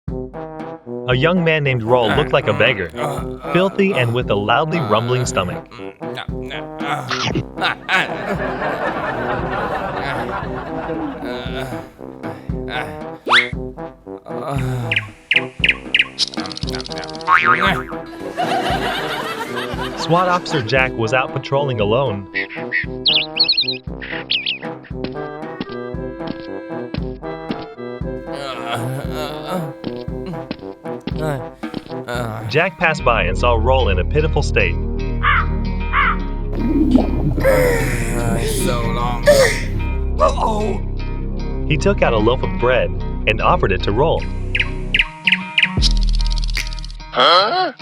A young man named Rol looked like a beggar, filthy and with a loudly rumbling stomach. SWAT officer Jack was out patrolling alone. Jack passed by and saw Rol in a pitiful state. So long. He took out a loaf of bread and offered it to Rol. Huh?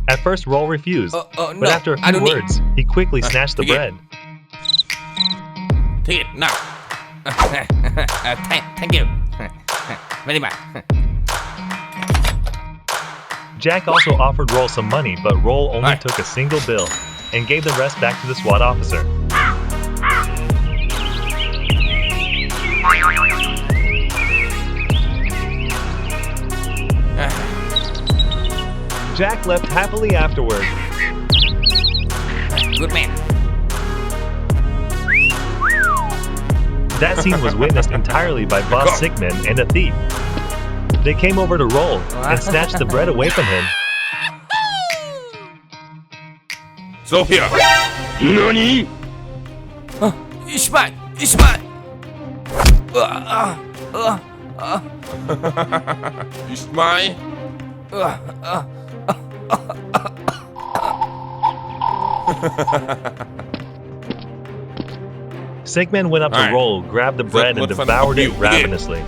At first, Rol refused, no, but after a I few don't need- words, he quickly snatched the take it. bread. Take it now. Thank you. Very much. Jack also offered Rol some money, but Rol only Right. took a single bill and gave the rest back to the SWAT officer. Jack left happily afterward. Good man. That scene was witnessed entirely by Boss Xicman and a thief. They came over to Rol and snatched the bread away from him. So here. NANI? Xicman! Xicman! It's mine. Xicman went up to Alright. Rol, grabbed the bread, and what fun devoured of it you ravenously.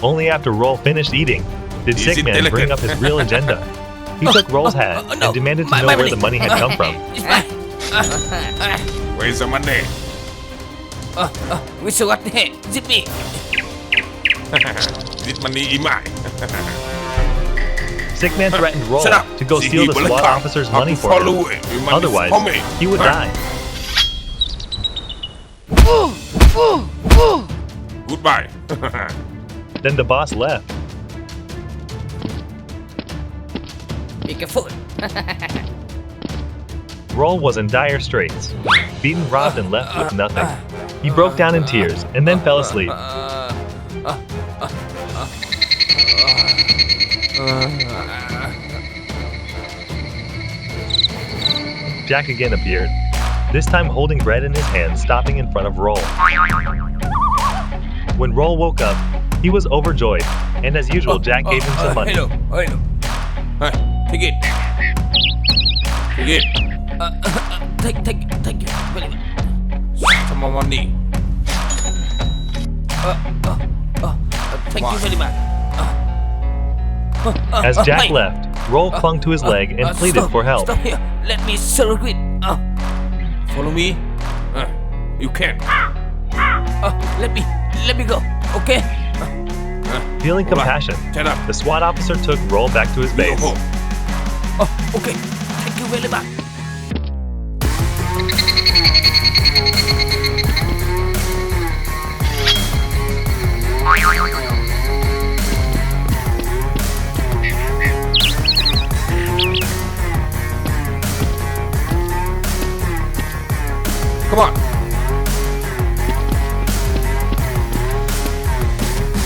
Only after Rol finished eating did Is it Xicman delicate? bring up his real agenda. He took Rol's hat no, and demanded to my know where the money had come from. Where's the money? We SWAT zip me. This money is mine. Xicman threatened Rol Shut up. to go See, steal he the will SWAT come. officer's Have money to for him. follow it. You must Otherwise, follow me. he would die. Goodbye. Then the boss left. Be careful. Rol was in dire straits, beaten, robbed, and left with nothing. He broke down in tears and then fell asleep. Jack again appeared, this time holding bread in his hand, stopping in front of Rol. When Rol woke up, he was overjoyed, and as usual, Jack gave him some money. Hello. Take it. Take it. Thank you very much. Some more money. Thank you very much. As Jack Wait. left, Rol clung to his leg and pleaded Stop, for help. Stop here. Let me serve it. Follow me. You can. Let me go. Okay. Feeling compassion, Shut up. the SWAT officer took Rol back to his Go base. home. Okay. Thank you very much. Come on.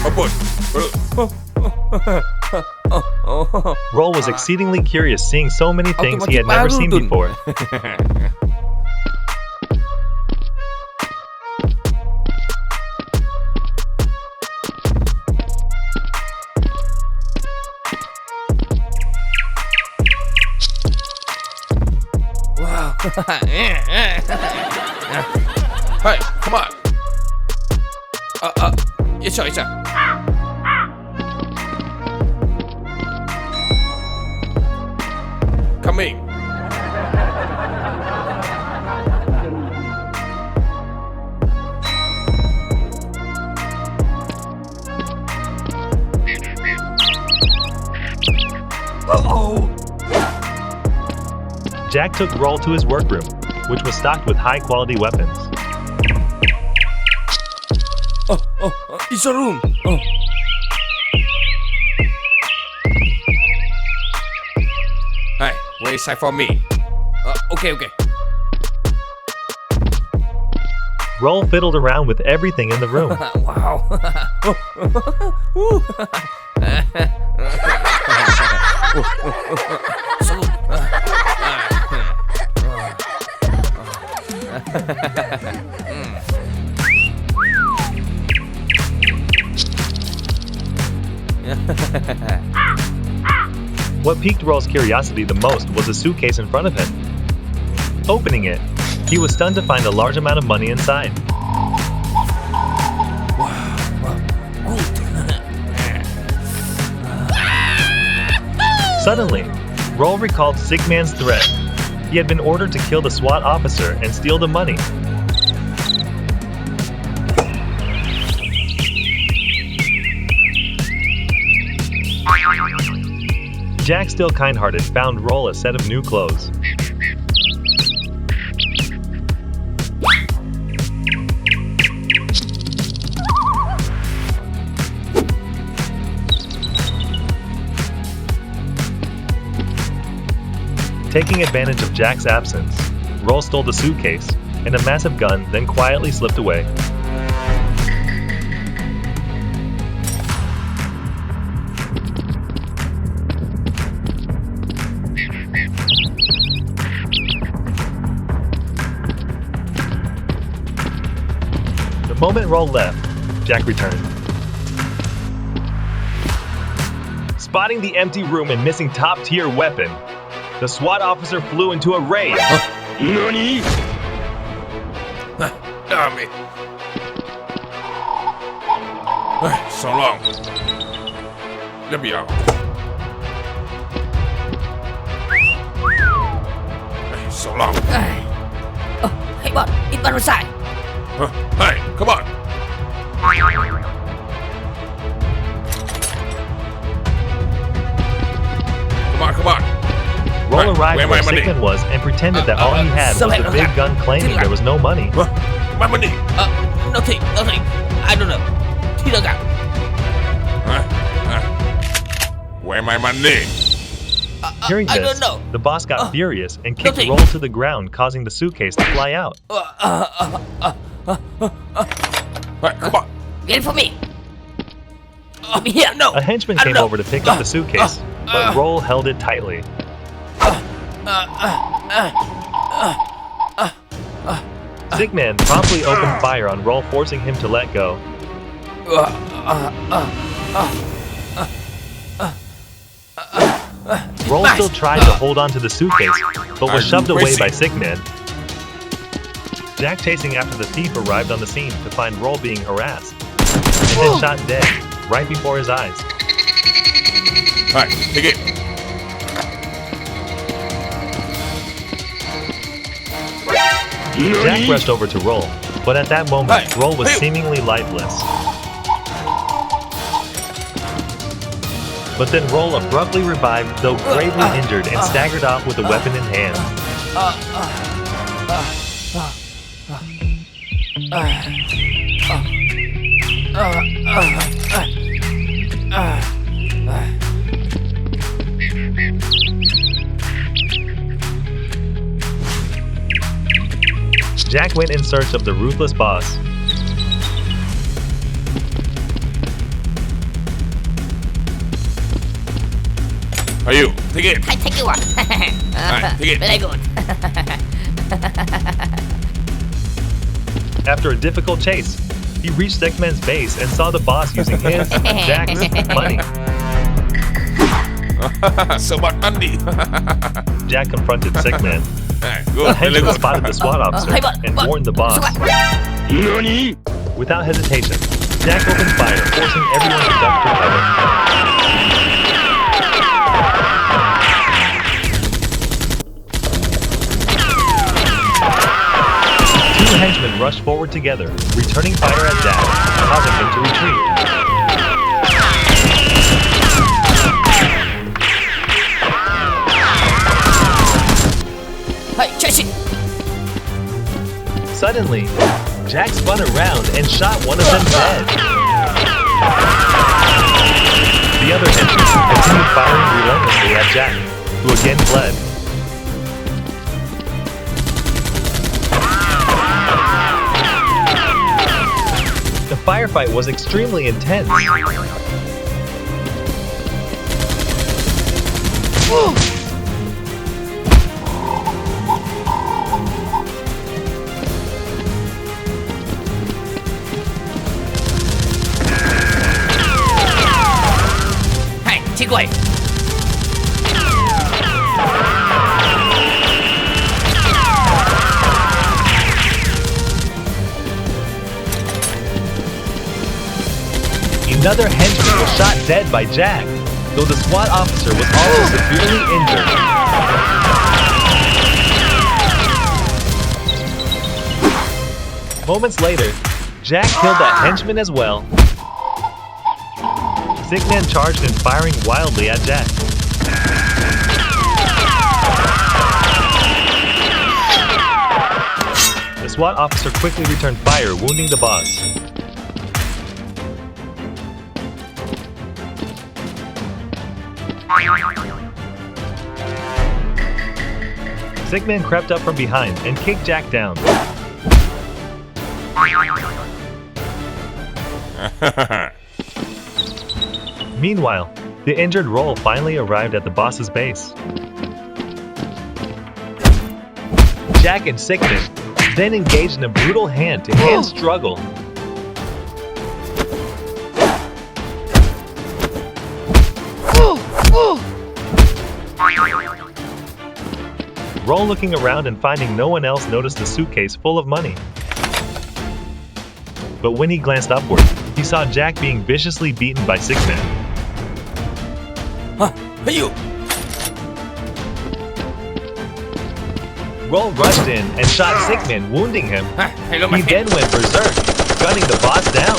Upward. Rol was exceedingly curious, seeing so many things he had never seen before. Wow. Hey, come on. Yes, sir. Coming. Jack took Rol to his workroom, which was stocked with high-quality weapons. It's a room. Hey, wait a sec for me. Okay. Rol fiddled around with everything in the room. Wow. What piqued Rol's curiosity the most was a suitcase in front of him. Opening it, he was stunned to find a large amount of money inside. Suddenly, Rol recalled Xicman's threat. He had been ordered to kill the SWAT officer and steal the money. Jack, still kind-hearted, found Rol a set of new clothes. Taking advantage of Jack's absence, Rol stole the suitcase and a massive gun, then quietly slipped away. The moment Rol left, Jack returned. Spotting the empty room and missing top-tier weapon, the SWAT officer flew into a rage. NANI? Damn it. So long. Let me out. So long. Hey, bọn, ít bắn vào sai. Hey, come on. Come on. Rol arrived where where my money? Xicman was and pretended that all he had was the big gun, claiming there was no money. My money. Nothing. I don't know. Tidak got. Where my money? Hearing I this, don't know. the boss got furious and kicked nothing. Rol to the ground, causing the suitcase to fly out. Hey, come on. Get it for me. Give me here. No. A henchman I don't came know. over to pick up the suitcase, but Rol held it tightly. Xicman promptly opened fire on Rol, forcing him to let go. Rol still tried to hold on to the suitcase, but was shoved away by Xicman. Jack, chasing after the thief, arrived on the scene to find Rol being harassed, and then shot dead, right before his eyes. Alright, take it. Jack rushed over to Rol, but at that moment, Hey, Rol was hey. seemingly lifeless. But then Rol abruptly revived, though gravely injured, and staggered off with a weapon in hand. Jack went in search of the ruthless boss. Are you? Take it. I take you one. Alright, take it. Very good. Ah. After a difficult chase, he reached Xicman's base and saw the boss using his and Jack's money. So much money. Jack confronted Xicman. Hey, The good, really henchman good. spotted the SWAT officer Hey, but- and but- warned the boss. NANI? Without hesitation, Jack opened fire, forcing everyone to duck for cover. Two henchmen rushed forward together, returning fire at Jack, causing him to retreat. Suddenly, Jack spun around and shot one of them dead. The other henchmen continued firing relentlessly at Jack, who again fled. The firefight was extremely intense. Hey, 奇怪！ Another henchman was shot dead by Jack, though the SWAT officer was also severely injured. Moments later, Jack killed that henchman as well. Xicman charged in, firing wildly at Jack. The SWAT officer quickly returned fire, wounding the boss. Xicman crept up from behind and kicked Jack down. Meanwhile, the injured Rol finally arrived at the boss's base. Jack and Xicman then engaged in a brutal hand-to-hand struggle. Rol, looking around and finding no one else, noticed a suitcase full of money. But when he glanced upward, he saw Jack being viciously beaten by Xicman. Hey, you! Rol rushed in and shot Xicman, wounding him. Hello, my He then went berserk, gunning the boss down.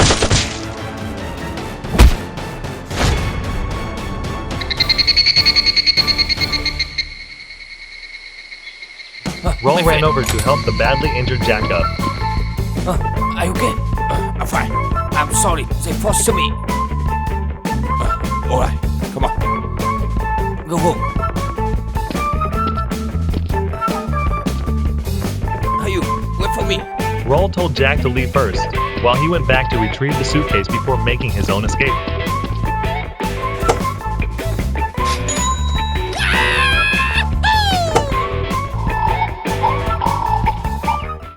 Rol ran over to help the badly injured Jack up. Are you okay? I'm fine. I'm sorry. They forced me. Alright, come on. Go home. Are you? Wait for me. Rol told Jack to leave first, while he went back to retrieve the suitcase before making his own escape.